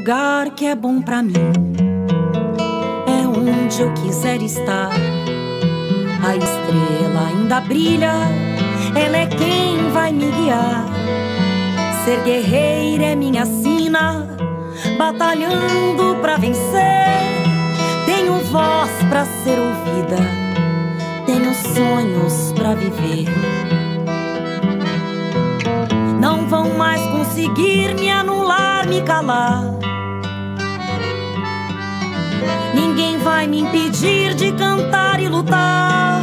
lugar que é bom pra mim, é onde eu quiser estar. A estrela ainda brilha, ela é quem vai me guiar. Ser guerreira é minha sina, batalhando pra vencer. Tenho voz pra ser ouvida, tenho sonhos pra viver. Não vão mais conseguir me anular, me calar. Ninguém vai me impedir de cantar e lutar.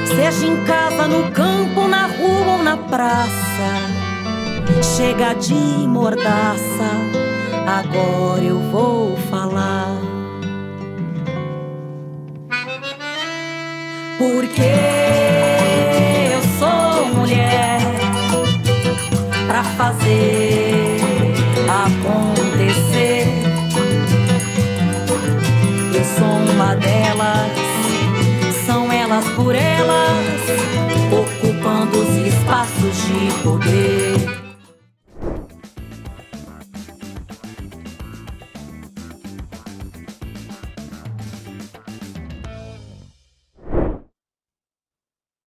Seja em casa, no campo, na rua ou na praça, chega de mordaça, agora eu vou falar. Porque eu sou mulher pra fazer acontecer. Eu sou uma delas, são elas por elas, ocupando os espaços de poder.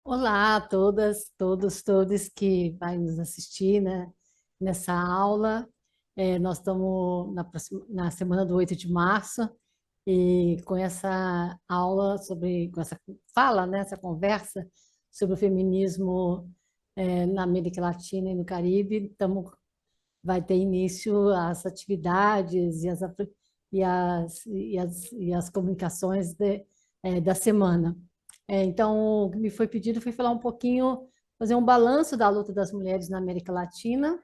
Olá a todas, todos que vai nos assistir, né, nessa aula. Nós estamos na semana do 8 de março e com essa aula com essa fala, né, essa conversa sobre o feminismo na América Latina e no Caribe, vai ter início as atividades e as comunicações da semana. Então, o que me foi pedido foi falar um pouquinho, fazer um balanço da luta das mulheres na América Latina.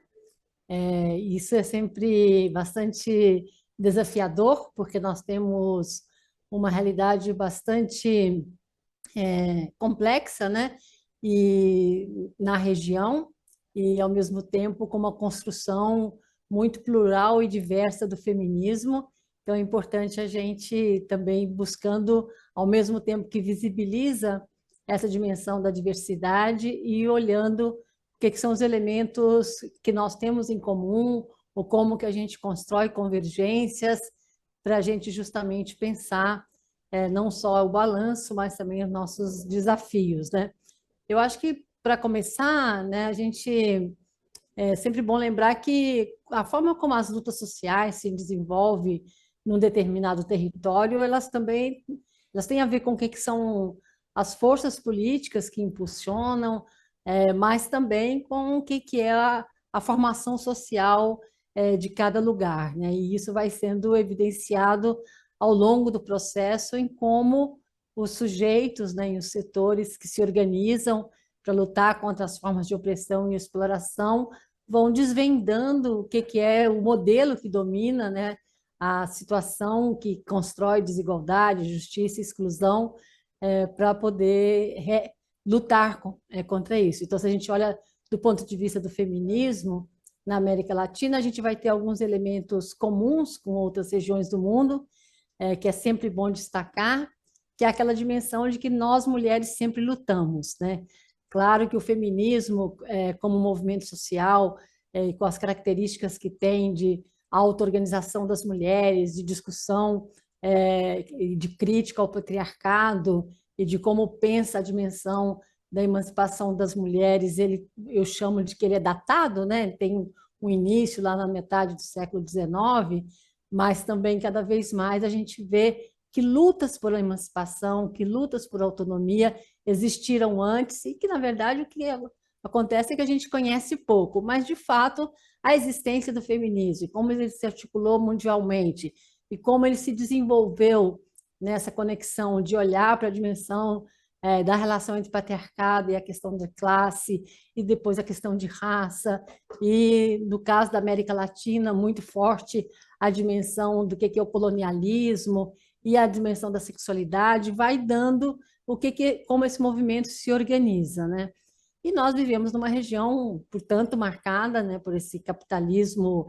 Isso é sempre bastante desafiador, porque nós temos uma realidade bastante complexa, né? E na região, e ao mesmo tempo com uma construção muito plural e diversa do feminismo. Então é importante a gente também buscando, ao mesmo tempo que visibiliza essa dimensão da diversidade e olhando o que são os elementos que nós temos em comum, ou como que a gente constrói convergências para a gente justamente pensar não só o balanço, mas também os nossos desafios, né? Eu acho que, para começar, né, a gente é sempre bom lembrar que a forma como as lutas sociais se desenvolvem num determinado território, elas têm a ver com o que são as forças políticas que impulsionam, mas também com o que é a formação social de cada lugar, né? E isso vai sendo evidenciado ao longo do processo em como os sujeitos, né, e os setores que se organizam para lutar contra as formas de opressão e exploração vão desvendando o que é o modelo que domina, né, a situação que constrói desigualdade, justiça e exclusão para poder lutar contra isso. Então, se a gente olha do ponto de vista do feminismo na América Latina, a gente vai ter alguns elementos comuns com outras regiões do mundo, que é sempre bom destacar, que é aquela dimensão de que nós, mulheres, sempre lutamos, né? Claro que o feminismo, como movimento social, com as características que tem de auto-organização das mulheres, de discussão, de crítica ao patriarcado e de como pensa a dimensão da emancipação das mulheres, eu chamo de que ele é datado, né? Tem um início lá na metade do século XIX, mas também cada vez mais a gente vê que lutas por emancipação, que lutas por autonomia existiram antes e que, na verdade, o que acontece é que a gente conhece pouco, mas, de fato, a existência do feminismo, como ele se articulou mundialmente e como ele se desenvolveu nessa conexão de olhar para a dimensão da relação entre patriarcado e a questão da classe, e depois a questão de raça, e, no caso da América Latina, muito forte a dimensão do que é o colonialismo e a dimensão da sexualidade, vai dando como esse movimento se organiza, né? E nós vivemos numa região, portanto, marcada, né, por esse capitalismo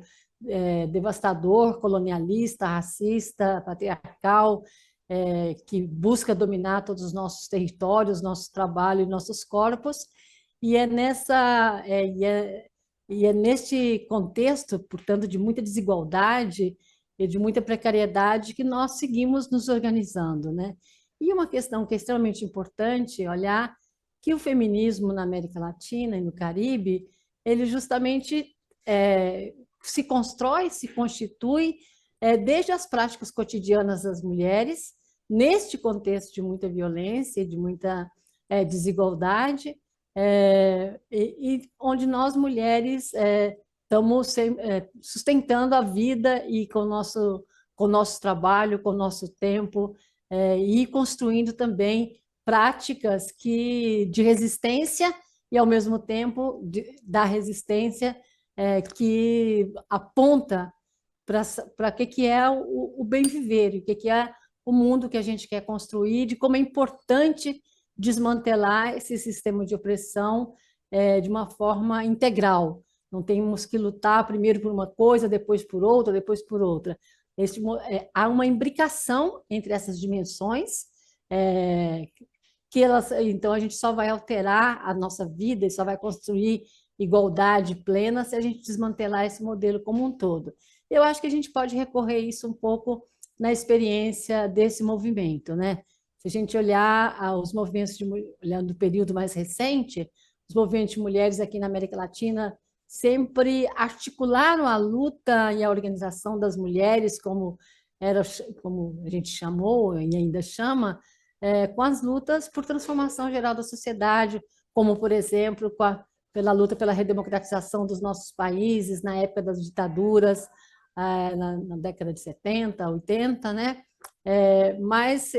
devastador, colonialista, racista, patriarcal, que busca dominar todos os nossos territórios, nosso trabalho e nossos corpos. E é E é neste contexto, portanto, de muita desigualdade e de muita precariedade que nós seguimos nos organizando, né? E uma questão que é extremamente importante é olhar que o feminismo na América Latina e no Caribe, ele justamente se constrói, se constitui desde as práticas cotidianas das mulheres, neste contexto de muita violência, de muita desigualdade, e onde nós mulheres estamos sustentando a vida e com o nosso trabalho, com o nosso tempo, e construindo também práticas de resistência e, ao mesmo tempo, da resistência que aponta para que é o bem viver, o que é o mundo que a gente quer construir, de como é importante desmantelar esse sistema de opressão de uma forma integral. Não temos que lutar primeiro por uma coisa, depois por outra, depois por outra. Há uma imbricação entre essas dimensões, então a gente só vai alterar a nossa vida e só vai construir igualdade plena se a gente desmantelar esse modelo como um todo. Eu acho que a gente pode recorrer isso um pouco na experiência desse movimento, né? Se a gente olhar os movimentos olhando do período mais recente, os movimentos de mulheres aqui na América Latina sempre articularam a luta e a organização das mulheres, como a gente chamou e ainda chama, com as lutas por transformação geral da sociedade, como, por exemplo, pela luta pela redemocratização dos nossos países na época das ditaduras, na década de 70, 80, né? Mas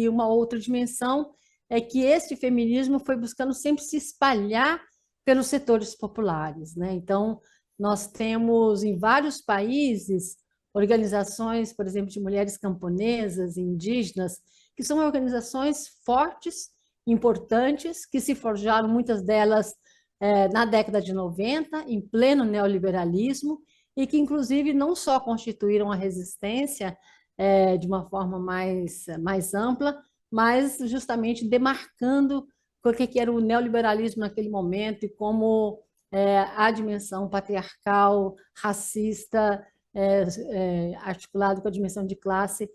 uma outra dimensão é que este feminismo foi buscando sempre se espalhar pelos setores populares, né? Então, nós temos em vários países organizações, por exemplo, de mulheres camponesas, indígenas, que são organizações fortes, importantes, que se forjaram, muitas delas na década de 90, em pleno neoliberalismo, e que, inclusive, não só constituíram a resistência de uma forma mais ampla, mas justamente demarcando o que era o neoliberalismo naquele momento e como a dimensão patriarcal, racista, articulado com a dimensão de classe,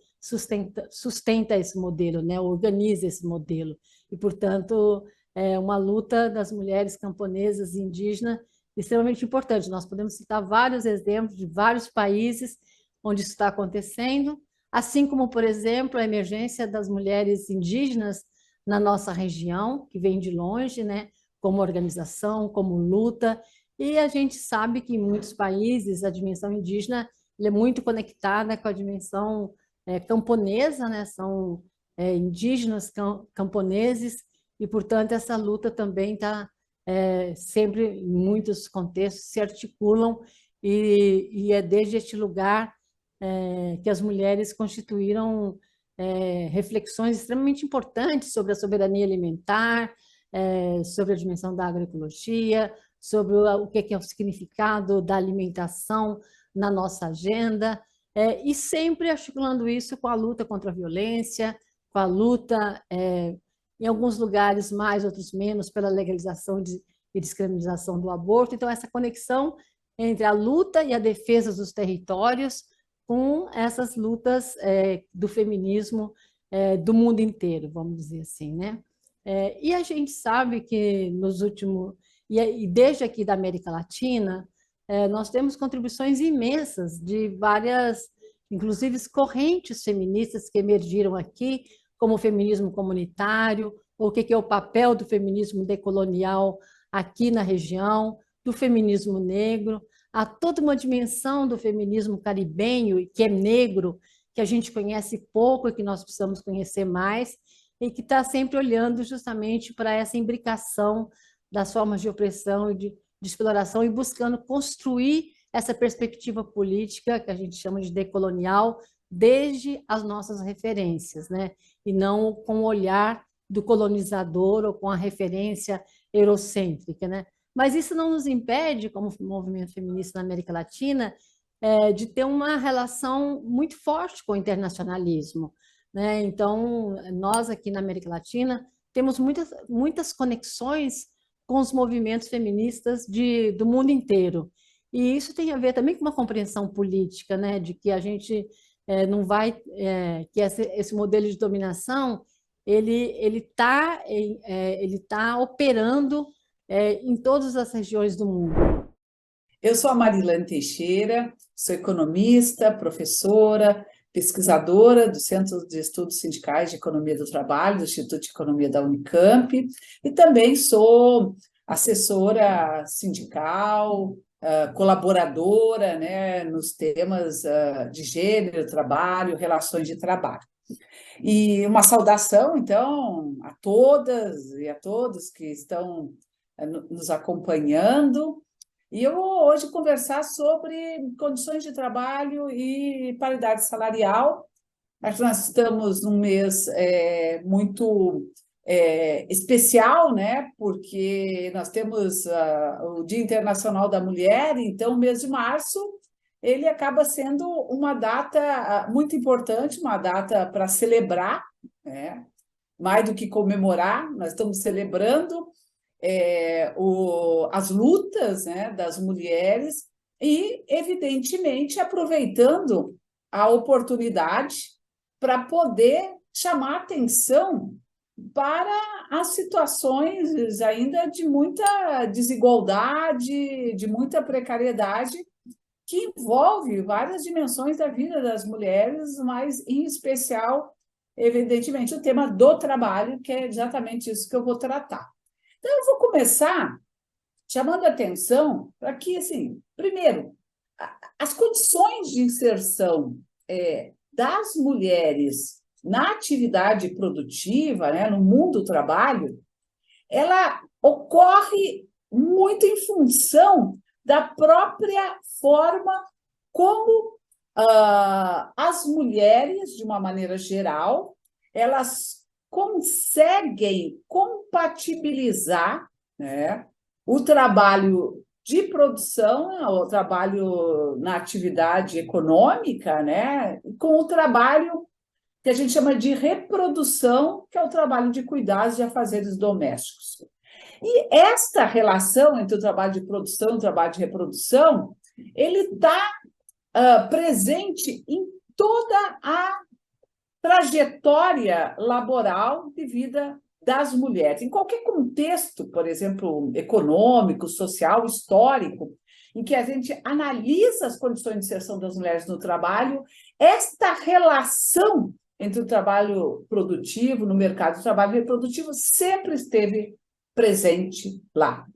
sustenta esse modelo, né? Organiza esse modelo. E, portanto, é uma luta das mulheres camponesas e indígenas extremamente importante. Nós podemos citar vários exemplos de vários países onde isso está acontecendo, assim como, por exemplo, a emergência das mulheres indígenas na nossa região, que vem de longe, né? Como organização, como luta, e a gente sabe que em muitos países a dimensão indígena é muito conectada com a dimensão camponesa, né? São indígenas camponeses, e, portanto, essa luta também está sempre, em muitos contextos, se articulam, e é desde este lugar que as mulheres constituíram reflexões extremamente importantes sobre a soberania alimentar, sobre a dimensão da agroecologia, sobre o que é o significado da alimentação na nossa agenda, e sempre articulando isso com a luta contra a violência, com a luta, em alguns lugares mais, outros menos, pela legalização e descriminalização do aborto. Então, essa conexão entre a luta e a defesa dos territórios com essas lutas do feminismo do mundo inteiro, vamos dizer assim, né? E a gente sabe que nos últimos... E desde aqui da América Latina, nós temos contribuições imensas de várias, inclusive, correntes feministas que emergiram aqui, como o feminismo comunitário, ou o que é o papel do feminismo decolonial aqui na região, do feminismo negro. Há toda uma dimensão do feminismo caribenho, que é negro, que a gente conhece pouco e que nós precisamos conhecer mais, e que está sempre olhando justamente para essa imbricação das formas de opressão e de exploração, e buscando construir essa perspectiva política que a gente chama de decolonial, desde as nossas referências, né? E não com o olhar do colonizador ou com a referência eurocêntrica, né? Mas isso não nos impede, como movimento feminista na América Latina, de ter uma relação muito forte com o internacionalismo, né? Então, nós aqui na América Latina temos muitas conexões com os movimentos feministas do mundo inteiro. E isso tem a ver também com uma compreensão política, né, de que a gente não vai, que esse modelo de dominação ele tá operando em todas as regiões do mundo. Eu sou a Marilane Teixeira, sou economista, professora, pesquisadora do Centro de Estudos Sindicais de Economia do Trabalho, do Instituto de Economia da Unicamp, e também sou assessora sindical, colaboradora, né, nos temas de gênero, trabalho, relações de trabalho. E uma saudação, então, a todas e a todos que estão nos acompanhando. E eu vou hoje conversar sobre condições de trabalho e paridade salarial. Acho que nós estamos num mês muito especial, né? Porque nós temos o Dia Internacional da Mulher, então o mês de março ele acaba sendo uma data muito importante, uma data para celebrar, né? Mais do que comemorar, nós estamos celebrando as lutas, né, das mulheres e, evidentemente, aproveitando a oportunidade para poder chamar atenção para as situações ainda de muita desigualdade, de muita precariedade, que envolve várias dimensões da vida das mulheres, mas, em especial, evidentemente, o tema do trabalho, que é exatamente isso que eu vou tratar. Então, eu vou começar chamando a atenção para que, assim, primeiro, as condições de inserção das mulheres na atividade produtiva, né, no mundo do trabalho, ela ocorre muito em função da própria forma como as mulheres, de uma maneira geral, elas conseguem compatibilizar, né, o trabalho de produção, o trabalho na atividade econômica, né, com o trabalho que a gente chama de reprodução, que é o trabalho de cuidados de afazeres domésticos. E esta relação entre o trabalho de produção e o trabalho de reprodução, ele está presente em toda a trajetória laboral de vida das mulheres. Em qualquer contexto, por exemplo, econômico, social, histórico, em que a gente analisa as condições de inserção das mulheres no trabalho, esta relação entre o trabalho produtivo no mercado de trabalho reprodutivo sempre esteve presente lá.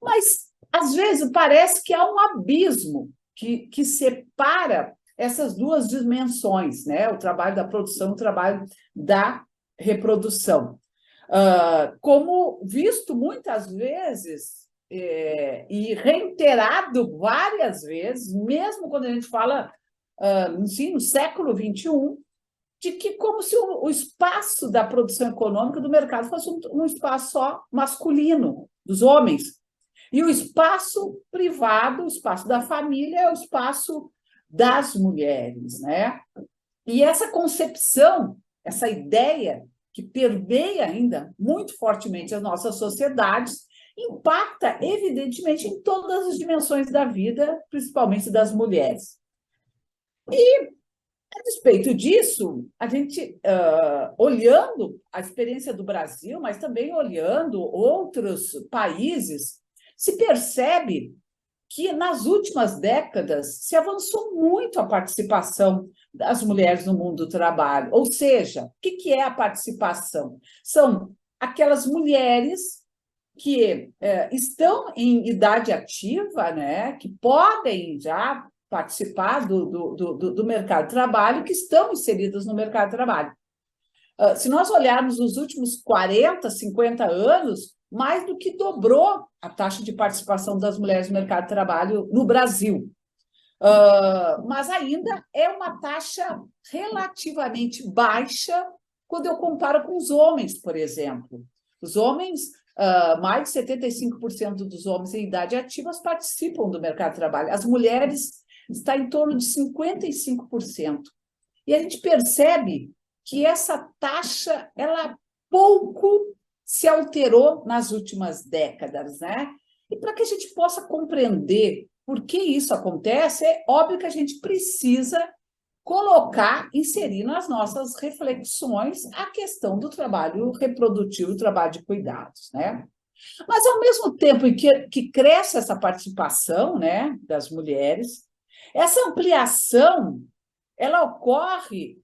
Mas, às vezes, parece que há um abismo que separa essas duas dimensões, né? O trabalho da produção e o trabalho da reprodução. Como visto muitas vezes e reiterado várias vezes, mesmo quando a gente fala no século XXI, de que como se o espaço da produção econômica do mercado fosse um espaço só masculino, dos homens. E o espaço privado, o espaço da família, é o espaço das mulheres, né? E essa concepção, essa ideia que permeia ainda muito fortemente as nossas sociedades, impacta, evidentemente, em todas as dimensões da vida, principalmente das mulheres. E, a despeito disso, a gente, olhando a experiência do Brasil, mas também olhando outros países, se percebe que nas últimas décadas se avançou muito a participação das mulheres no mundo do trabalho. Ou seja, o que é a participação? São aquelas mulheres que estão em idade ativa, né, que podem já participar do mercado de trabalho, que estão inseridas no mercado de trabalho. Se nós olharmos os últimos 40, 50 anos, mais do que dobrou a taxa de participação das mulheres no mercado de trabalho no Brasil. Mas ainda é uma taxa relativamente baixa quando eu comparo com os homens, por exemplo. Os homens, mais de 75% dos homens em idade ativa participam do mercado de trabalho. As mulheres está em torno de 55%. E a gente percebe que essa taxa ela pouco se alterou nas últimas décadas, né? E para que a gente possa compreender por que isso acontece, é óbvio que a gente precisa colocar, inserir nas nossas reflexões a questão do trabalho reprodutivo, o trabalho de cuidados, né? Mas, ao mesmo tempo em que cresce essa participação, né, das mulheres, essa ampliação ela ocorre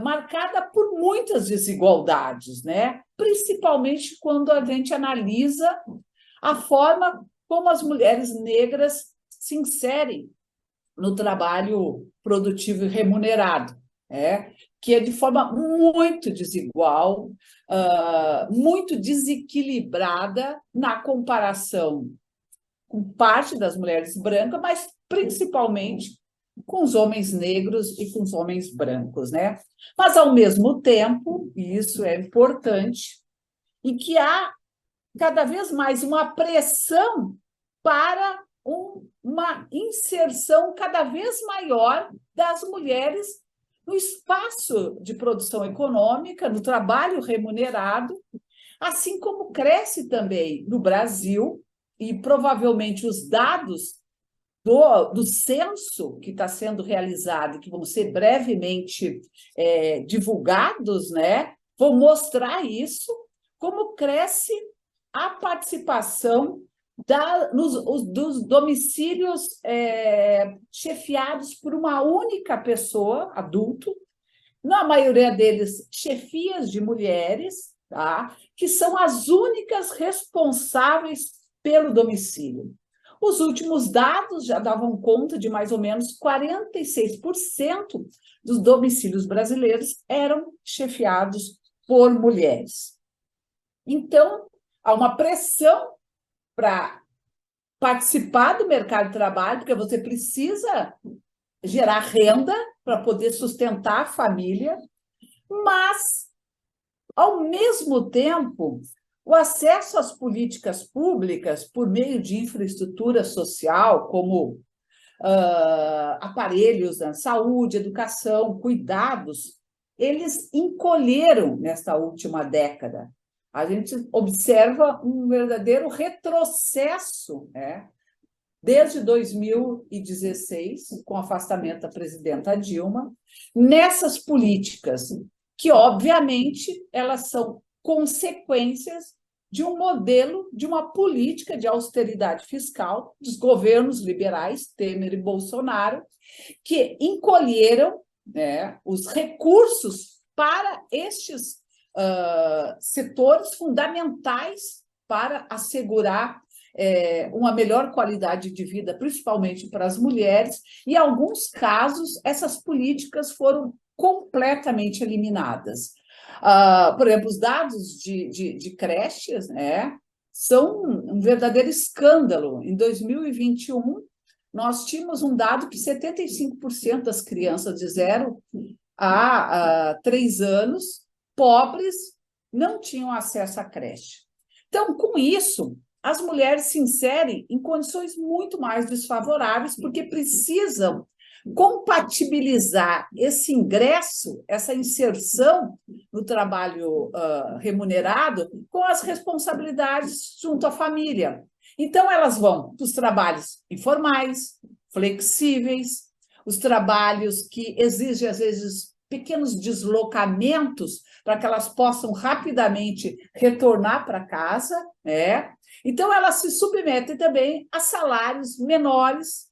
marcada por muitas desigualdades, né? Principalmente quando a gente analisa a forma como as mulheres negras se inserem no trabalho produtivo e remunerado, que é de forma muito desigual, muito desequilibrada na comparação com parte das mulheres brancas, mas principalmente com os homens negros e com os homens brancos, né? Mas, ao mesmo tempo, e isso é importante, e que há cada vez mais uma pressão para uma inserção cada vez maior das mulheres no espaço de produção econômica, no trabalho remunerado, assim como cresce também no Brasil, e provavelmente os dados do censo que está sendo realizado, que vão ser brevemente divulgados, né, vão mostrar isso, como cresce a participação dos domicílios chefiados por uma única pessoa, adulto, na maioria deles chefias de mulheres, tá? Que são as únicas responsáveis pelo domicílio. Os últimos dados já davam conta de mais ou menos 46% dos domicílios brasileiros eram chefiados por mulheres. Então, há uma pressão para participar do mercado de trabalho, porque você precisa gerar renda para poder sustentar a família, mas, ao mesmo tempo, o acesso às políticas públicas por meio de infraestrutura social, como aparelhos na saúde, educação, cuidados, eles encolheram nesta última década. A gente observa um verdadeiro retrocesso, né? Desde 2016, com o afastamento da presidenta Dilma, nessas políticas, que, obviamente, elas são consequências de um modelo, de uma política de austeridade fiscal dos governos liberais, Temer e Bolsonaro, que encolheram, né, os recursos para estes setores fundamentais para assegurar uma melhor qualidade de vida, principalmente para as mulheres, e, em alguns casos, essas políticas foram completamente eliminadas. Por exemplo, os dados de creches, né, são um verdadeiro escândalo. Em 2021, nós tínhamos um dado que 75% das crianças de 0 a 3 anos, pobres, não tinham acesso à creche. Então, com isso, as mulheres se inserem em condições muito mais desfavoráveis, porque precisam compatibilizar esse ingresso, essa inserção no trabalho remunerado com as responsabilidades junto à família. Então, elas vão para os trabalhos informais, flexíveis, os trabalhos que exigem, às vezes, pequenos deslocamentos para que elas possam rapidamente retornar para casa, né? Então, elas se submetem também a salários menores,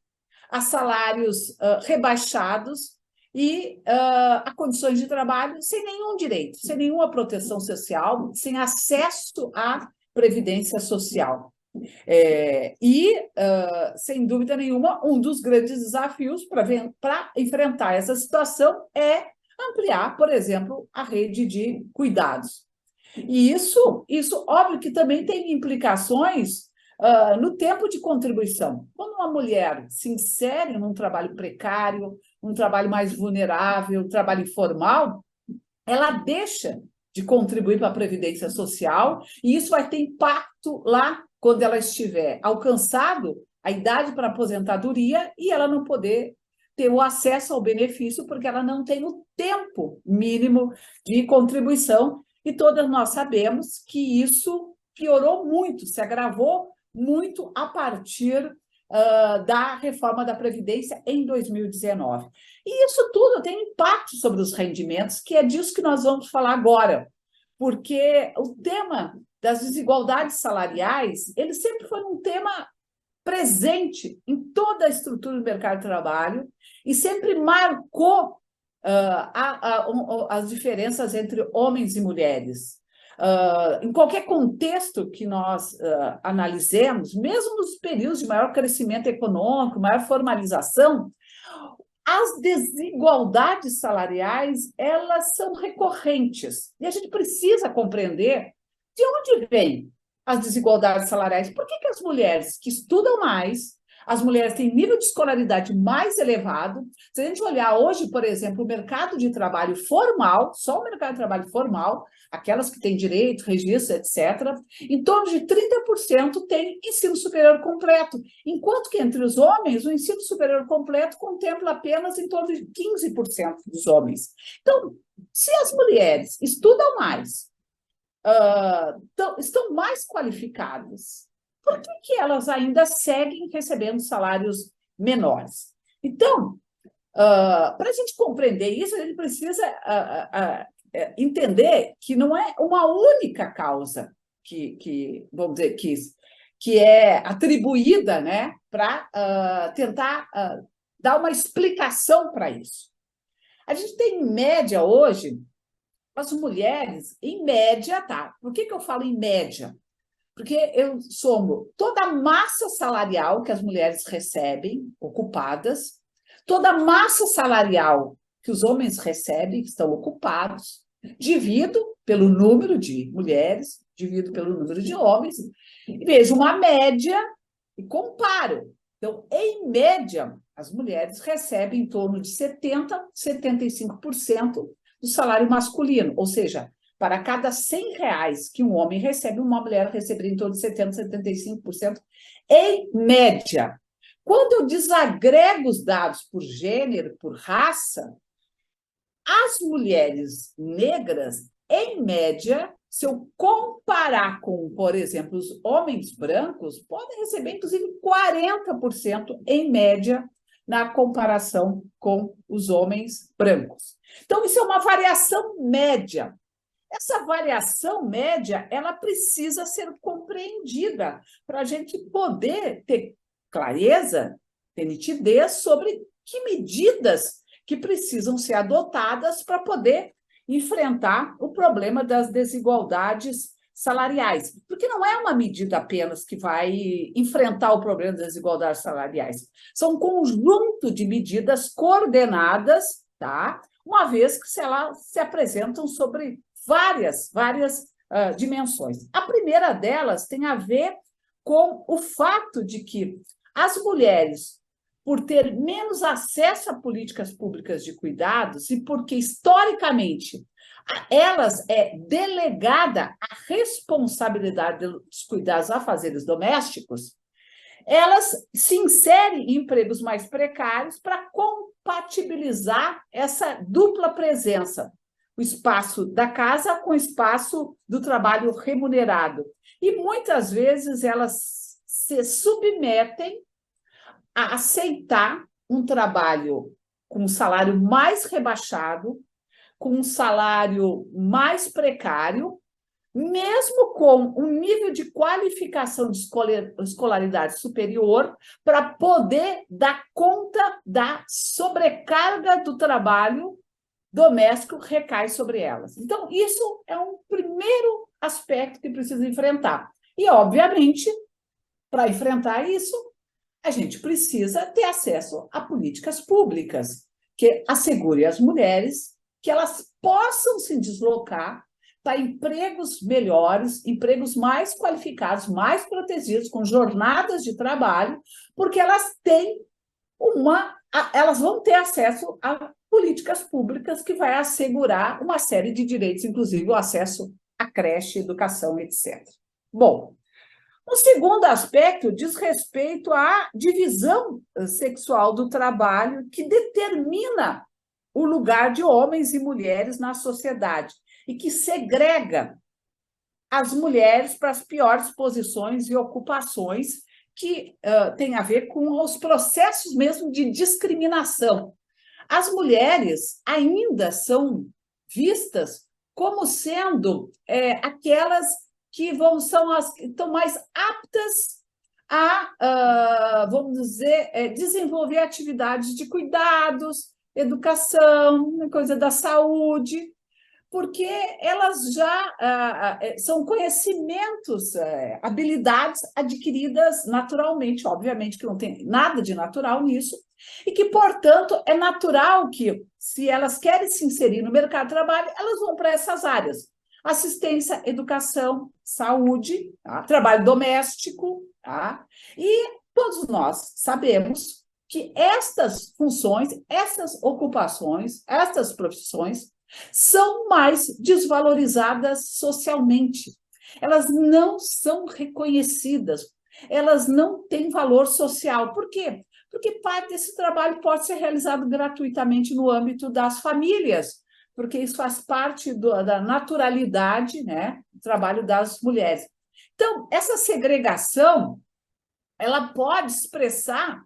a salários rebaixados e a condições de trabalho sem nenhum direito, sem nenhuma proteção social, sem acesso à previdência social. Sem dúvida nenhuma, um dos grandes desafios para enfrentar essa situação é ampliar, por exemplo, a rede de cuidados. E isso óbvio que também tem implicações no tempo de contribuição. Quando uma mulher se insere num trabalho precário, um trabalho mais vulnerável, um trabalho informal, ela deixa de contribuir para a Previdência Social, e isso vai ter impacto lá quando ela estiver alcançado a idade para aposentadoria e ela não poder ter o acesso ao benefício porque ela não tem o tempo mínimo de contribuição, e todas nós sabemos que isso piorou muito, se agravou muito a partir da reforma da Previdência em 2019. E isso tudo tem impacto sobre os rendimentos, que é disso que nós vamos falar agora, porque o tema das desigualdades salariais, ele sempre foi um tema presente em toda a estrutura do mercado de trabalho e sempre marcou as diferenças entre homens e mulheres. Em qualquer contexto que nós analisemos, mesmo nos períodos de maior crescimento econômico, maior formalização, as desigualdades salariais, elas são recorrentes. E a gente precisa compreender de onde vêm as desigualdades salariais. Por que as mulheres que estudam mais, as mulheres têm nível de escolaridade mais elevado? Se a gente olhar hoje, por exemplo, o mercado de trabalho formal, só o mercado de trabalho formal, aquelas que têm direito, registro, etc., em torno de 30% têm ensino superior completo, enquanto que entre os homens, o ensino superior completo contempla apenas em torno de 15% dos homens. Então, se as mulheres estudam mais, estão mais qualificadas, por que elas ainda seguem recebendo salários menores? Então, para a gente compreender isso, a gente precisa entender que não é uma única causa vamos dizer, que é atribuída, né, para tentar dar uma explicação para isso. A gente tem, em média, hoje, as mulheres, em média, tá? Por que eu falo em média? Porque eu somo toda a massa salarial que as mulheres recebem, ocupadas, toda a massa salarial que os homens recebem, que estão ocupados, divido pelo número de mulheres, divido pelo número de homens, e vejo uma média e comparo. Então, em média, as mulheres recebem em torno de 70%, 75% do salário masculino, ou seja, para cada R$100 que um homem recebe, uma mulher receberia em torno de 70%, 75% em média. Quando eu desagrego os dados por gênero, por raça, as mulheres negras, em média, se eu comparar com, por exemplo, os homens brancos, podem receber, inclusive, 40% em média na comparação com os homens brancos. Então, isso é uma variação média. Essa variação média, ela precisa ser compreendida para a gente poder ter clareza, ter nitidez sobre que medidas que precisam ser adotadas para poder enfrentar o problema das desigualdades salariais. Porque não é uma medida apenas que vai enfrentar o problema das desigualdades salariais. São um conjunto de medidas coordenadas, tá? Uma vez que elas se apresentam sobre várias dimensões. A primeira delas tem a ver com o fato de que as mulheres, por ter menos acesso a políticas públicas de cuidados e porque, historicamente, elas é delegada a responsabilidade dos cuidados a afazeres domésticos, elas se inserem em empregos mais precários para compatibilizar essa dupla presença, o espaço da casa com o espaço do trabalho remunerado. E, muitas vezes, elas se submetem a aceitar um trabalho com um salário mais rebaixado, com um salário mais precário, mesmo com um nível de qualificação de escolaridade superior, para poder dar conta da sobrecarga do trabalho doméstico que recai sobre elas. Então, isso é um primeiro aspecto que precisa enfrentar. E, obviamente, para enfrentar isso, a gente precisa ter acesso a políticas públicas que assegurem às mulheres que elas possam se deslocar para empregos melhores, empregos mais qualificados, mais protegidos, com jornadas de trabalho, porque elas vão ter acesso a políticas públicas que vai assegurar uma série de direitos, inclusive o acesso à creche, educação, etc. Bom, o segundo aspecto diz respeito à divisão sexual do trabalho, que determina o lugar de homens e mulheres na sociedade. e que segrega as mulheres para as piores posições e ocupações que tem a ver com os processos mesmo de discriminação. As mulheres ainda são vistas como sendo aquelas que são as que estão mais aptas a, vamos dizer, desenvolver atividades de cuidados, educação, coisa da saúde, porque elas já são conhecimentos, habilidades adquiridas naturalmente, obviamente que não tem nada de natural nisso, e que, portanto, é natural que, se elas querem se inserir no mercado de trabalho, elas vão para essas áreas: assistência, educação, saúde, tá? Trabalho doméstico, tá? E todos nós sabemos que estas funções, essas ocupações, estas profissões são mais desvalorizadas socialmente. Elas não são reconhecidas, elas não têm valor social. Por quê? Porque parte desse trabalho pode ser realizado gratuitamente no âmbito das famílias, porque isso faz parte da naturalidade, né, do trabalho das mulheres. Então, essa segregação, ela pode expressar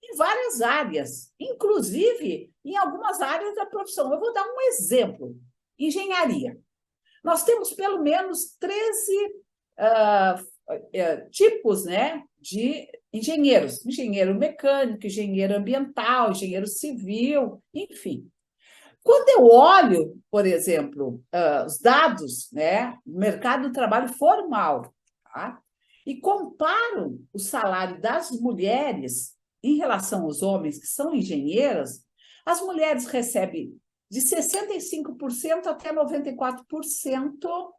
em várias áreas, inclusive em algumas áreas da profissão. Eu vou dar um exemplo: engenharia. Nós temos pelo menos 13 tipos, né, de engenheiros: engenheiro mecânico, engenheiro ambiental, engenheiro civil, enfim. Quando eu olho, por exemplo, os dados, né, do mercado do trabalho formal, tá, e comparo o salário das mulheres em relação aos homens que são engenheiras, as mulheres recebem de 65% até 94%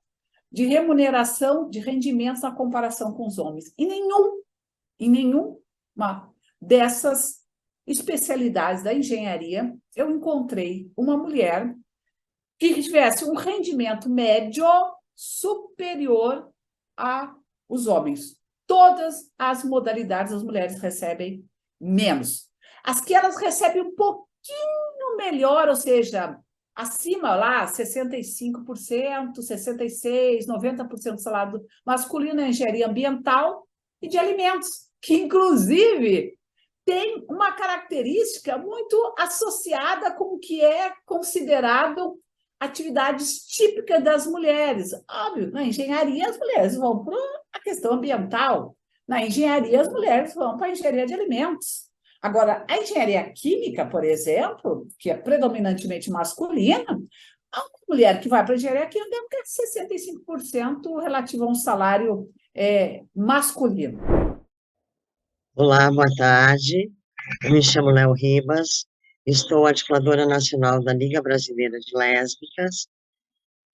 de remuneração de rendimentos na comparação com os homens. Em nenhuma dessas especialidades da engenharia eu encontrei uma mulher que tivesse um rendimento médio superior aos homens. Todas as modalidades as mulheres recebem menos. As que elas recebem um pouquinho melhor, ou seja, acima lá, 65%, 66%, 90% do salário masculino é engenharia ambiental e de alimentos, que inclusive tem uma característica muito associada com o que é considerado atividades típicas das mulheres. Óbvio, na engenharia as mulheres vão para a questão ambiental, na engenharia as mulheres vão para a engenharia de alimentos. Agora, a engenharia química, por exemplo, que é predominantemente masculina, a mulher que vai para a engenharia química deve ter 65% relativo a um salário masculino. Olá, boa tarde. Eu me chamo Léo Ribas, estou articuladora nacional da Liga Brasileira de Lésbicas.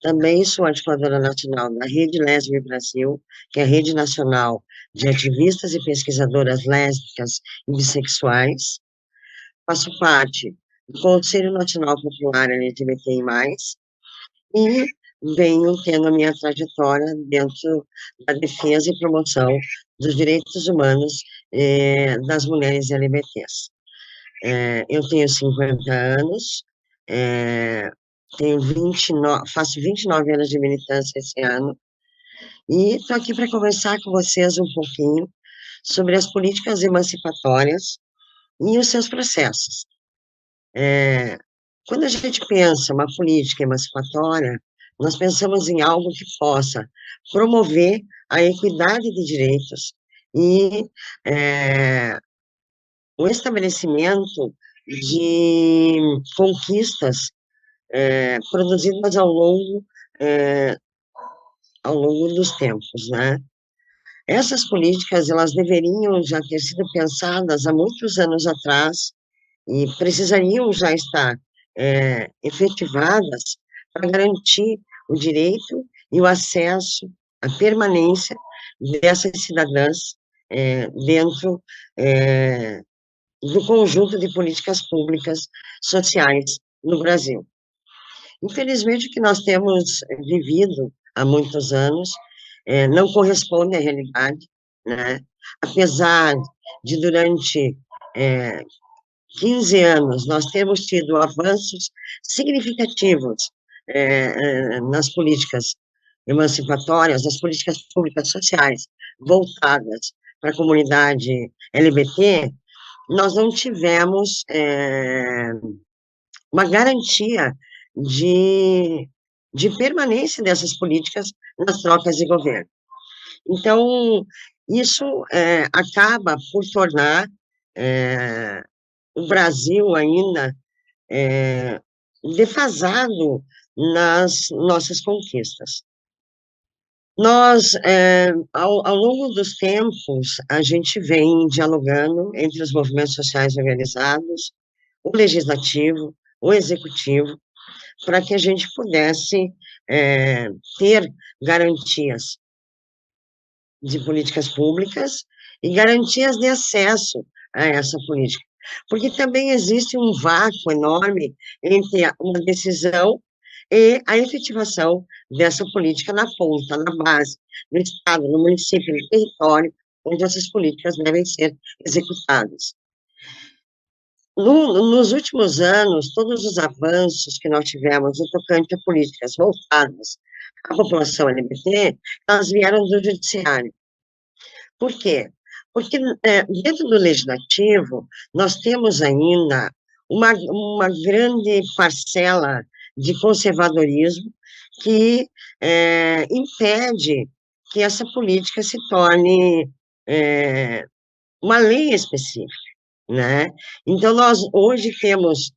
Também sou articuladora nacional da Rede Lésbica Brasil, que é a rede nacional de ativistas e pesquisadoras lésbicas e bissexuais. Faço parte do Conselho Nacional Popular LGBTI+, e venho tendo a minha trajetória dentro da defesa e promoção dos direitos humanos das mulheres LGBTs. Eu tenho 50 anos, faço 29 anos de militância esse ano, e estou aqui para conversar com vocês um pouquinho sobre as políticas emancipatórias e os seus processos. Quando a gente pensa uma política emancipatória, nós pensamos em algo que possa promover a equidade de direitos e o estabelecimento de conquistas produzidas ao longo dos tempos, né? Essas políticas, elas deveriam já ter sido pensadas há muitos anos atrás e precisariam já estar efetivadas para garantir o direito e o acesso, a permanência dessas cidadãs dentro do conjunto de políticas públicas sociais no Brasil. Infelizmente, o que nós temos vivido há muitos anos não corresponde à realidade, né? Apesar de, durante 15 anos, nós temos tido avanços significativos nas políticas emancipatórias, nas políticas públicas sociais voltadas para a comunidade LGBT, nós não tivemos uma garantia de, de permanência dessas políticas nas trocas de governo. Então, isso acaba por tornar o Brasil ainda defasado nas nossas conquistas. Nós, ao longo dos tempos, a gente vem dialogando entre os movimentos sociais organizados, o legislativo, o executivo, para que a gente pudesse ter garantias de políticas públicas e garantias de acesso a essa política. Porque também existe um vácuo enorme entre uma decisão e a efetivação dessa política na ponta, na base, no Estado, no município, no território, onde essas políticas devem ser executadas. Nos últimos anos, todos os avanços que nós tivemos no tocante a políticas voltadas à população LGBT, elas vieram do judiciário. Por quê? Porque dentro do legislativo, nós temos ainda uma grande parcela de conservadorismo que impede que essa política se torne uma lei específica, né? Então, nós hoje temos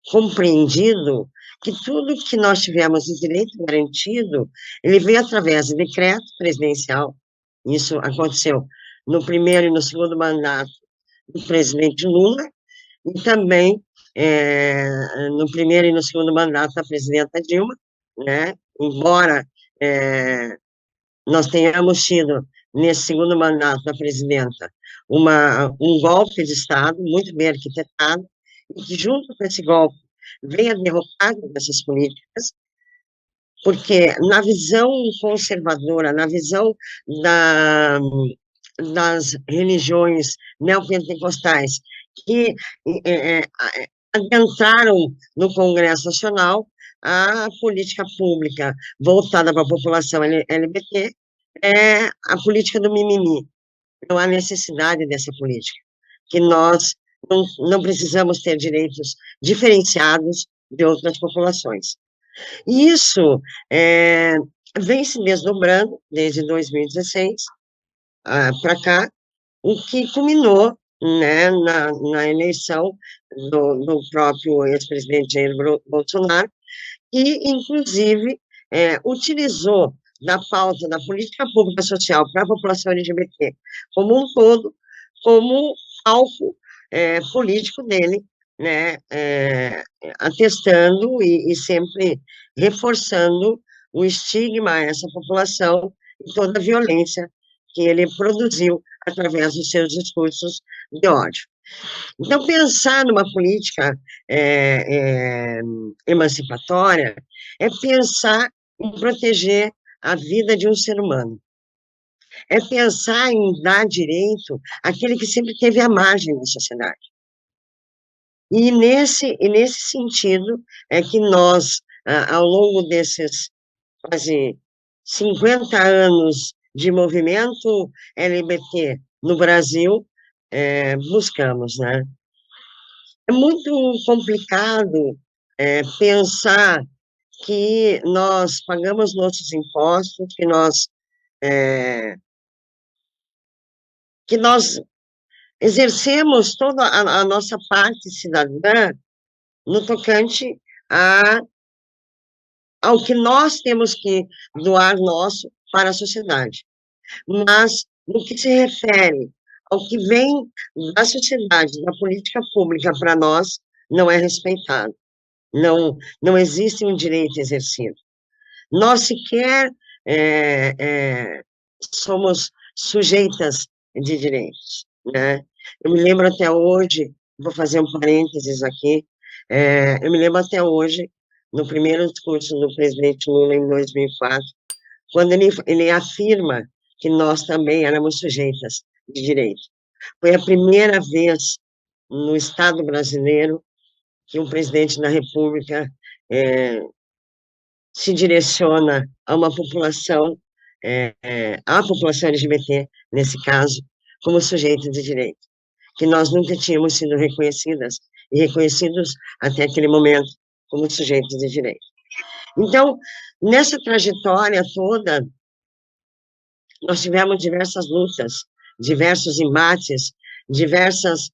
compreendido que tudo que nós tivemos de direito garantido, ele veio através de decreto presidencial. Isso aconteceu no primeiro e no segundo mandato do presidente Lula, e também no primeiro e no segundo mandato da presidenta Dilma, né? Embora nós tenhamos tido, nesse segundo mandato da presidenta, um golpe de Estado muito bem arquitetado, e que, junto com esse golpe, vem a derrocada dessas políticas, porque na visão conservadora, na visão das religiões neopentecostais, que adentraram no Congresso Nacional, a política pública voltada para a população LGBT é a política do mimimi. Não há necessidade dessa política, que nós não precisamos ter direitos diferenciados de outras populações. E isso vem se desdobrando desde 2016 para cá, o que culminou, né, na eleição do próprio ex-presidente Jair Bolsonaro, que, inclusive, utilizou da pauta da política pública social para a população LGBT como um todo, como alvo político dele, né, atestando e sempre reforçando o estigma a essa população e toda a violência que ele produziu através dos seus discursos de ódio. Então, pensar numa política emancipatória é pensar em proteger a vida de um ser humano. É pensar em dar direito àquele que sempre teve à margem da sociedade. E nesse sentido é que nós, ao longo desses quase 50 anos de movimento LGBT no Brasil, buscamos, né? É muito complicado pensar que nós pagamos nossos impostos, que nós exercemos toda a nossa parte cidadã no tocante ao que nós temos que doar nosso para a sociedade. Mas, no que se refere ao que vem da sociedade, da política pública para nós, não é respeitado. Não existe um direito exercido. Nós sequer somos sujeitas de direitos, né? Eu me lembro até hoje, vou fazer um parênteses aqui, eu me lembro até hoje, no primeiro discurso do presidente Lula, em 2004, quando ele afirma que nós também éramos sujeitas de direito. Foi a primeira vez no Estado brasileiro que um presidente da República se direciona a uma população, a população LGBT, nesse caso, como sujeitos de direito, que nós nunca tínhamos sido reconhecidas e reconhecidos até aquele momento como sujeitos de direito. Então, nessa trajetória toda, nós tivemos diversas lutas, diversos embates, diversas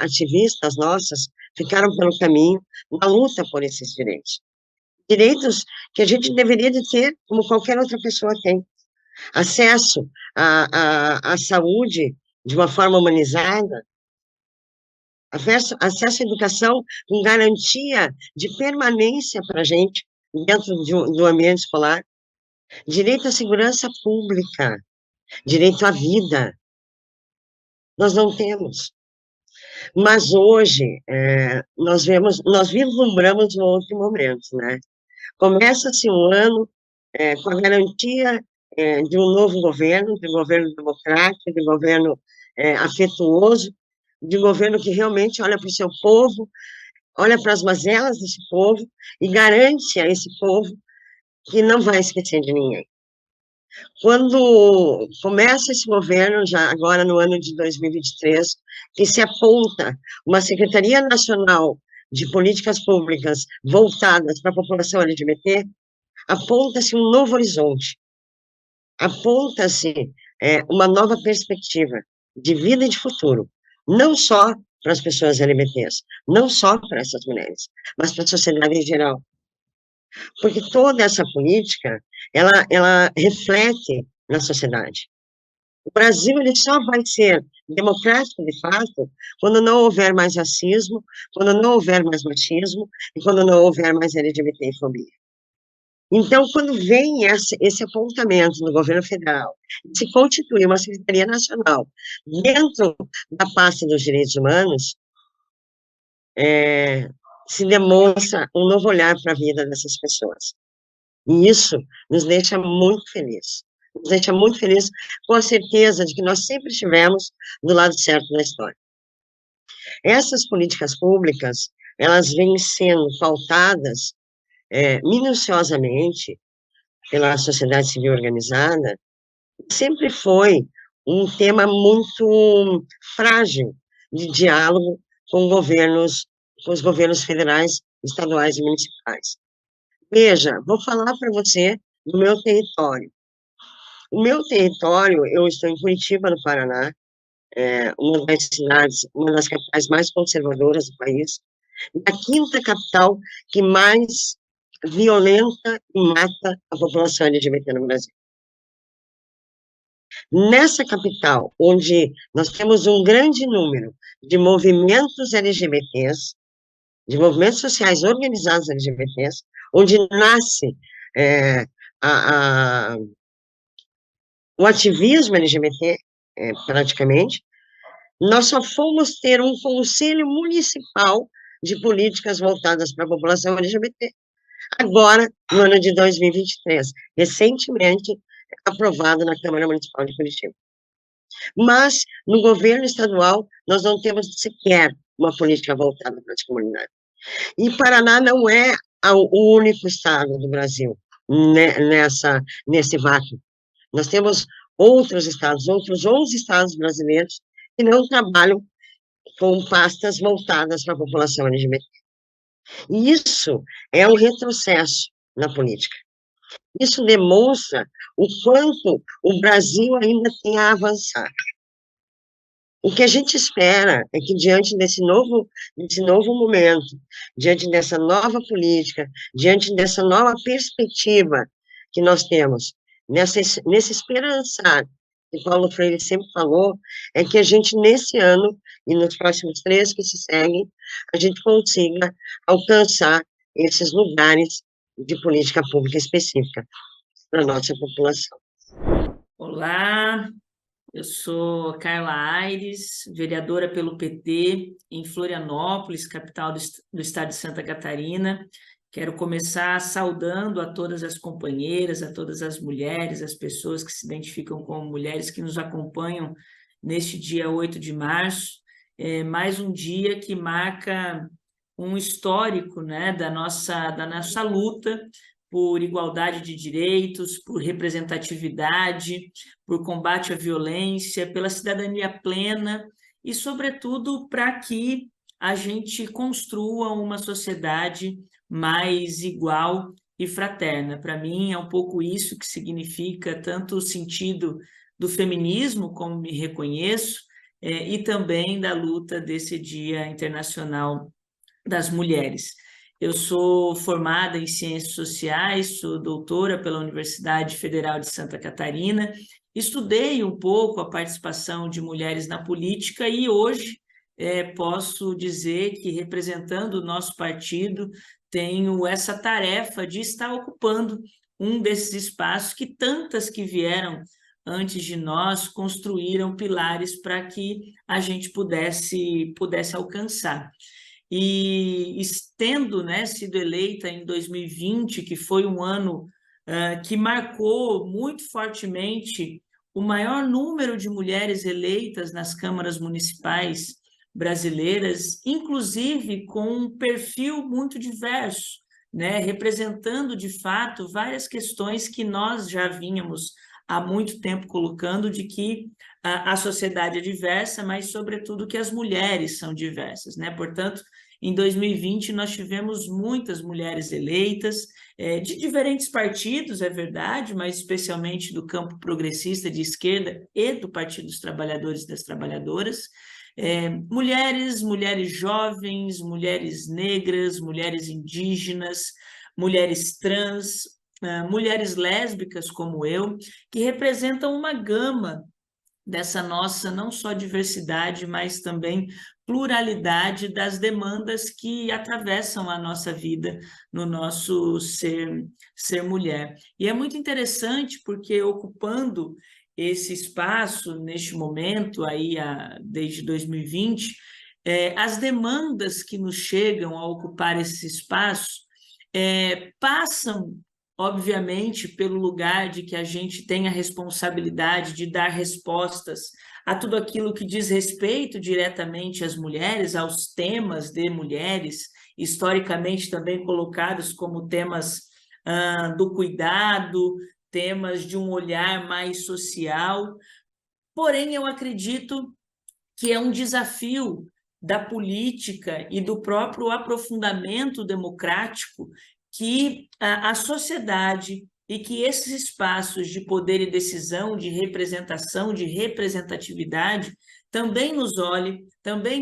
ativistas nossas ficaram pelo caminho na luta por esses direitos. Direitos que a gente deveria de ter, como qualquer outra pessoa tem. Acesso à saúde de uma forma humanizada, acesso à educação com garantia de permanência para a gente dentro do ambiente escolar, direito à segurança pública, direito à vida. Nós não temos. Mas hoje, nós vislumbramos um outro momento, né? Começa-se um ano com a garantia de um novo governo, de um governo democrático, de um governo afetuoso, de um governo que realmente olha para o seu povo, olha para as mazelas desse povo e garante a esse povo que não vai esquecer de ninguém. Quando começa esse governo, já agora no ano de 2023, que se aponta uma Secretaria Nacional de Políticas Públicas voltadas para a população LGBT, aponta-se um novo horizonte, aponta-se uma nova perspectiva de vida e de futuro, não só para as pessoas LGBTs, não só para essas mulheres, mas para a sociedade em geral. Porque toda essa política, ela reflete na sociedade. O Brasil ele só vai ser democrático, de fato, quando não houver mais racismo, quando não houver mais machismo e quando não houver mais LGBTfobia. Então, quando vem esse apontamento do governo federal, se constitui uma Secretaria Nacional dentro da pasta dos direitos humanos, se demonstra um novo olhar para a vida dessas pessoas. E isso nos deixa muito felizes. Nos deixa muito felizes com a certeza de que nós sempre estivemos do lado certo da história. Essas políticas públicas, elas vêm sendo pautadas minuciosamente pela sociedade civil organizada, sempre foi um tema muito frágil de diálogo com os governos federais, estaduais e municipais. Veja, vou falar para você do meu território. O meu território, eu estou em Curitiba, no Paraná, uma das cidades, uma das capitais mais conservadoras do país, e a quinta capital que mais violenta e mata a população LGBT no Brasil. Nessa capital, onde nós temos um grande número de movimentos LGBTs, de movimentos sociais organizados LGBTs, onde nasce o ativismo LGBT, praticamente, nós só fomos ter um conselho municipal de políticas voltadas para a população LGBT, agora, no ano de 2023, recentemente aprovado na Câmara Municipal de Curitiba. Mas, no governo estadual, nós não temos sequer uma política voltada para as comunidades. E Paraná não é o único estado do Brasil nesse vácuo. Nós temos outros estados, outros 11 estados brasileiros que não trabalham com pastas voltadas para a população LGBT. E isso é um retrocesso na política. Isso demonstra o quanto o Brasil ainda tem a avançar. O que a gente espera é que, diante desse novo momento, diante dessa nova política, diante dessa nova perspectiva que nós temos, nesse esperançar, que Paulo Freire sempre falou, é que a gente, nesse ano, e nos próximos 3 que se seguem, a gente consiga alcançar esses lugares de política pública específica para a nossa população. Olá, eu sou Carla Aires, vereadora pelo PT em Florianópolis, capital do estado de Santa Catarina. Quero começar saudando a todas as companheiras, a todas as mulheres, as pessoas que se identificam como mulheres que nos acompanham neste dia 8 de março, mais um dia que marca um histórico, né, da nossa luta por igualdade de direitos, por representatividade, por combate à violência, pela cidadania plena e, sobretudo, para que a gente construa uma sociedade mais igual e fraterna. Para mim, é um pouco isso que significa tanto o sentido do feminismo, como me reconheço, e também da luta desse Dia Internacional das Mulheres. Eu sou formada em Ciências Sociais, sou doutora pela Universidade Federal de Santa Catarina, estudei um pouco a participação de mulheres na política e hoje posso dizer que, representando o nosso partido, tenho essa tarefa de estar ocupando um desses espaços que tantas que vieram antes de nós construíram pilares para que a gente pudesse alcançar. E tendo, né, sido eleita em 2020, que foi um ano que marcou muito fortemente o maior número de mulheres eleitas nas câmaras municipais brasileiras, inclusive com um perfil muito diverso, né, representando de fato várias questões que nós já vínhamos há muito tempo colocando, de que a sociedade é diversa, mas sobretudo que as mulheres são diversas, né? Portanto, em 2020 nós tivemos muitas mulheres eleitas, de diferentes partidos, é verdade, mas especialmente do campo progressista de esquerda e do Partido dos Trabalhadores e das Trabalhadoras, mulheres jovens, mulheres negras, mulheres indígenas, mulheres trans, mulheres lésbicas como eu, que representam uma gama dessa nossa não só diversidade, mas também pluralidade das demandas que atravessam a nossa vida no nosso ser mulher. E é muito interessante porque, ocupando esse espaço neste momento, aí, desde 2020, as demandas que nos chegam a ocupar esse espaço passam, obviamente, pelo lugar de que a gente tem a responsabilidade de dar respostas a tudo aquilo que diz respeito diretamente às mulheres, aos temas de mulheres, historicamente também colocados como temas do cuidado, temas de um olhar mais social. Porém, eu acredito que é um desafio da política e do próprio aprofundamento democrático que a sociedade e que esses espaços de poder e decisão, de representação, de representatividade, também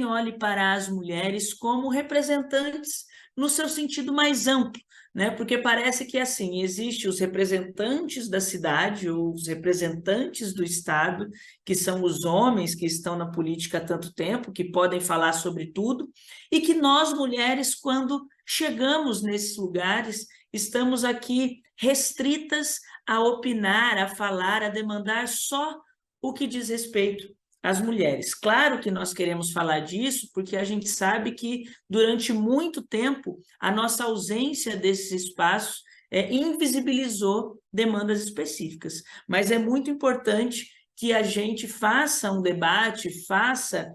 olhe para as mulheres como representantes no seu sentido mais amplo, né? Porque parece que, assim, existem os representantes da cidade, os representantes do Estado, que são os homens que estão na política há tanto tempo, que podem falar sobre tudo, e que nós, mulheres, quando chegamos nesses lugares, estamos aqui restritas a opinar, a falar, a demandar só o que diz respeito às mulheres. Claro que nós queremos falar disso, porque a gente sabe que, durante muito tempo, a nossa ausência desses espaços invisibilizou demandas específicas. Mas é muito importante que a gente faça um debate, faça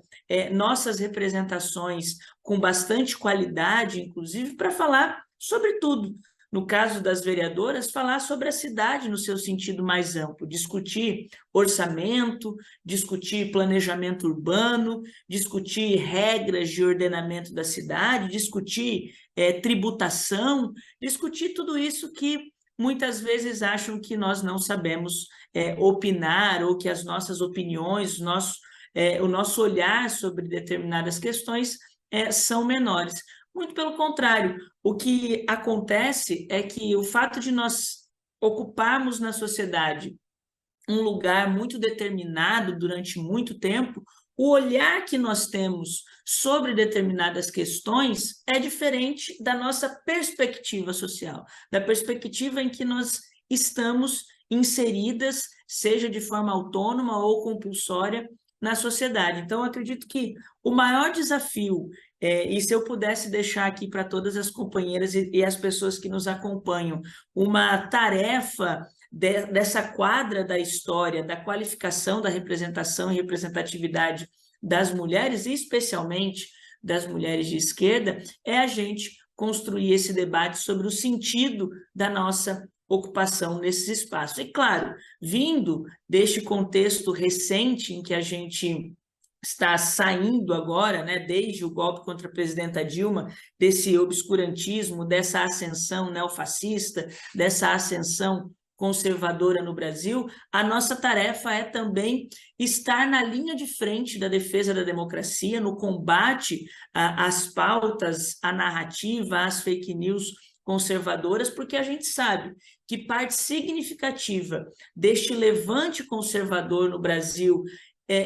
nossas representações com bastante qualidade, inclusive, para falar sobre tudo. No caso das vereadoras, falar sobre a cidade no seu sentido mais amplo, discutir orçamento, discutir planejamento urbano, discutir regras de ordenamento da cidade, discutir tributação, discutir tudo isso que muitas vezes acham que nós não sabemos opinar, ou que as nossas opiniões, o nosso olhar sobre determinadas questões são menores. Muito pelo contrário, o que acontece é que o fato de nós ocuparmos na sociedade um lugar muito determinado durante muito tempo, o olhar que nós temos sobre determinadas questões é diferente da nossa perspectiva social, da perspectiva em que nós estamos inseridas, seja de forma autônoma ou compulsória, na sociedade. Então, eu acredito que o maior desafio, e se eu pudesse deixar aqui para todas as companheiras e as pessoas que nos acompanham, uma tarefa dessa quadra da história, da qualificação, da representação e representatividade das mulheres, e especialmente das mulheres de esquerda, é a gente construir esse debate sobre o sentido da nossa ocupação nesses espaços. E, claro, vindo deste contexto recente em que a gente está saindo agora, né, desde o golpe contra a presidenta Dilma, desse obscurantismo, dessa ascensão neofascista, dessa ascensão conservadora no Brasil, a nossa tarefa é também estar na linha de frente da defesa da democracia, no combate às pautas, à narrativa, às fake news conservadoras, porque a gente sabe que parte significativa deste levante conservador no Brasil,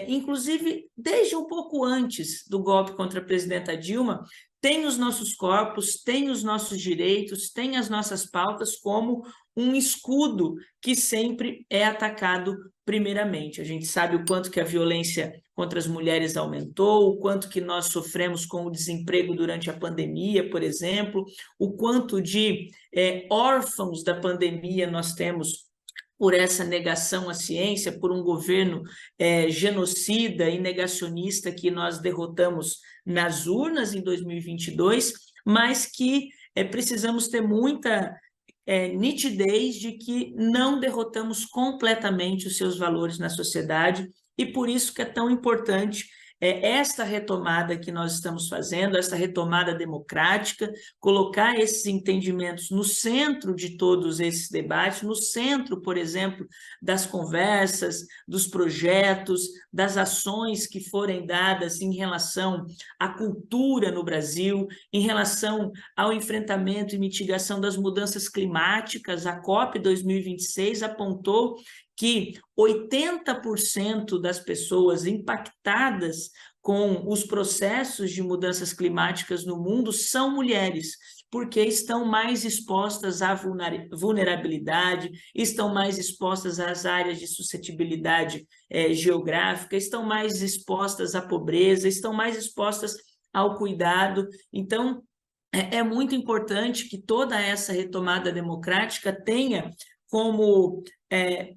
inclusive desde um pouco antes do golpe contra a presidenta Dilma, tem os nossos corpos, tem os nossos direitos, tem as nossas pautas como um escudo que sempre é atacado primeiramente. A gente sabe o quanto que a violência contra as mulheres aumentou, o quanto que nós sofremos com o desemprego durante a pandemia, por exemplo, o quanto de órfãos da pandemia nós temos por essa negação à ciência, por um governo genocida e negacionista que nós derrotamos nas urnas em 2022, mas que precisamos ter muita nitidez de que não derrotamos completamente os seus valores na sociedade, e por isso que é tão importante esta retomada que nós estamos fazendo, essa retomada democrática, colocar esses entendimentos no centro de todos esses debates, no centro, por exemplo, das conversas, dos projetos, das ações que forem dadas em relação à cultura no Brasil, em relação ao enfrentamento e mitigação das mudanças climáticas. A COP 2026 apontou que 80% das pessoas impactadas com os processos de mudanças climáticas no mundo são mulheres, porque estão mais expostas à vulnerabilidade, estão mais expostas às áreas de suscetibilidade geográfica, estão mais expostas à pobreza, estão mais expostas ao cuidado. Então, é muito importante que toda essa retomada democrática tenha como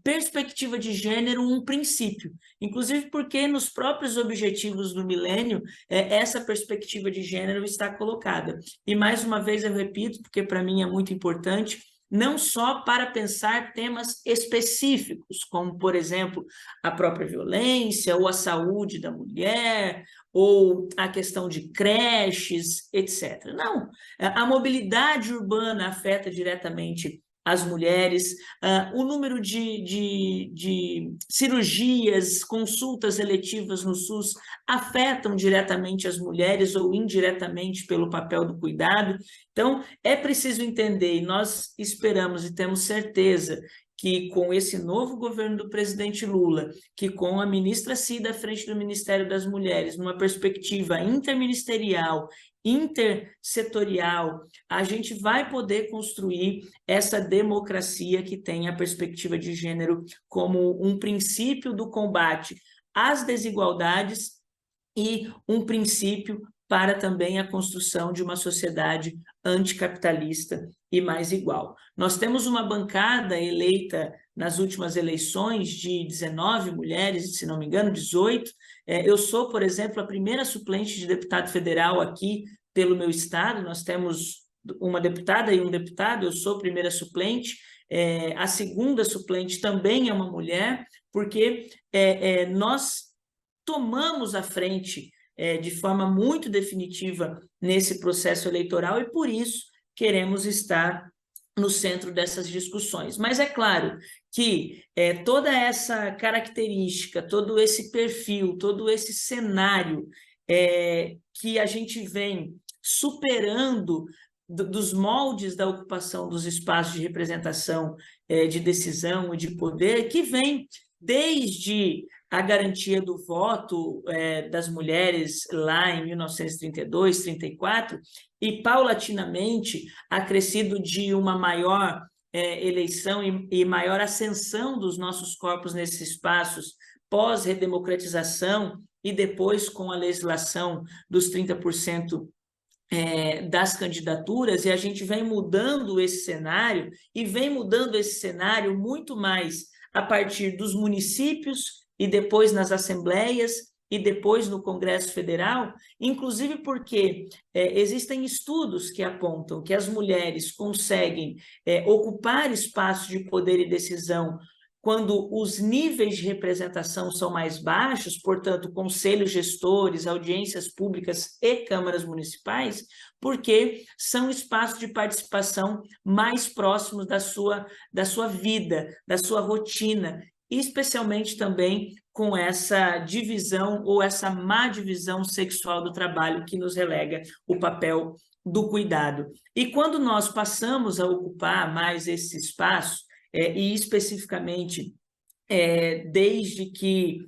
perspectiva de gênero um princípio, inclusive porque nos próprios objetivos do milênio essa perspectiva de gênero está colocada. E mais uma vez eu repito, porque para mim é muito importante, não só para pensar temas específicos, como, por exemplo, a própria violência, ou a saúde da mulher, ou a questão de creches, etc. Não, a mobilidade urbana afeta diretamente as mulheres, o número de cirurgias, consultas eletivas no SUS afetam diretamente as mulheres ou indiretamente pelo papel do cuidado. Então, é preciso entender, e nós esperamos e temos certeza que com esse novo governo do presidente Lula, que com a ministra Cida à frente do Ministério das Mulheres, numa perspectiva interministerial, intersetorial, a gente vai poder construir essa democracia que tem a perspectiva de gênero como um princípio do combate às desigualdades e um princípio para também a construção de uma sociedade anticapitalista e mais igual. Nós temos uma bancada eleita nas últimas eleições de 19 mulheres, se não me engano, 18. Eu sou, por exemplo, a primeira suplente de deputado federal aqui pelo meu estado. Nós temos uma deputada e um deputado, eu sou primeira suplente. A segunda suplente também é uma mulher, porque nós tomamos a frente de forma muito definitiva nesse processo eleitoral e, por isso, queremos estar no centro dessas discussões. Mas é claro que toda essa característica, todo esse perfil, todo esse cenário que a gente vem superando dos moldes da ocupação dos espaços de representação, de decisão e de poder, que vem desde a garantia do voto das mulheres lá em 1932, 34, e paulatinamente acrescido de uma maior eleição e maior ascensão dos nossos corpos nesses espaços pós-redemocratização e depois com a legislação dos 30% das candidaturas, e a gente vem mudando esse cenário, e vem mudando esse cenário muito mais a partir dos municípios e depois nas assembleias e depois no Congresso Federal, inclusive porque existem estudos que apontam que as mulheres conseguem ocupar espaços de poder e decisão quando os níveis de representação são mais baixos, portanto, conselhos gestores, audiências públicas e câmaras municipais, porque são espaços de participação mais próximos da sua vida, da sua rotina, e especialmente também com essa divisão ou essa má divisão sexual do trabalho que nos relega o papel do cuidado. E quando nós passamos a ocupar mais esse espaço, e especificamente desde que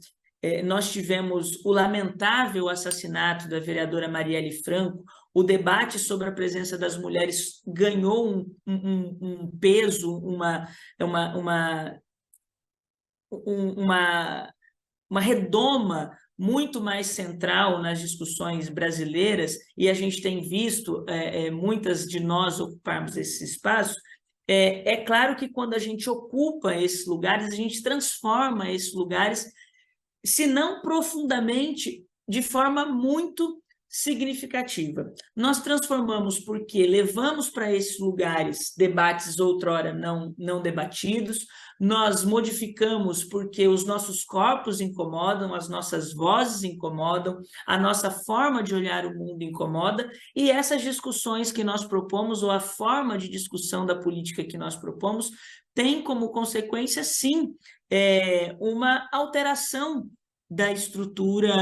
nós tivemos o lamentável assassinato da vereadora Marielle Franco, o debate sobre a presença das mulheres ganhou um peso, uma redoma muito mais central nas discussões brasileiras, e a gente tem visto muitas de nós ocuparmos esse espaço. É claro que quando a gente ocupa esses lugares, a gente transforma esses lugares, se não profundamente, de forma muito significativa. Nós transformamos porque levamos para esses lugares debates outrora não debatidos, nós modificamos porque os nossos corpos incomodam, as nossas vozes incomodam, a nossa forma de olhar o mundo incomoda, e essas discussões que nós propomos, ou a forma de discussão da política que nós propomos, tem como consequência, sim, uma alteração da estrutura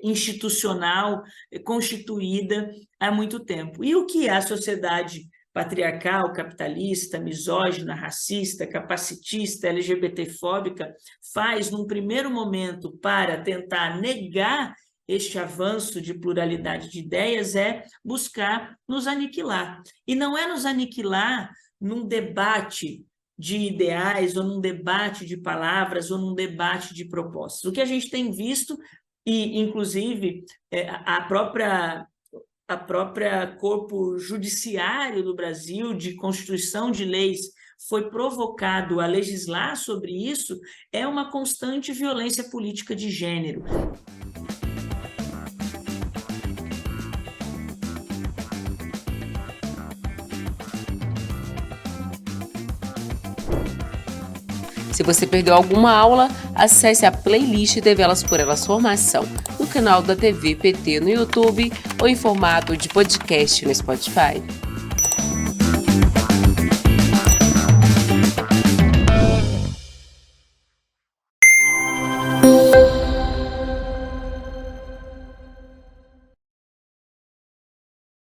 institucional constituída há muito tempo. E o que a sociedade patriarcal, capitalista, misógina, racista, capacitista, LGBTfóbica faz num primeiro momento para tentar negar este avanço de pluralidade de ideias é buscar nos aniquilar. E não é nos aniquilar num debate de ideais, ou num debate de palavras, ou num debate de propostas. O que a gente tem visto, e inclusive a própria corpo judiciário do Brasil, de constituição de leis, foi provocado a legislar sobre isso, é uma constante violência política de gênero. Se você perdeu alguma aula, acesse a playlist TV Elas por Elas Formação no canal da TV PT no YouTube ou em formato de podcast no Spotify.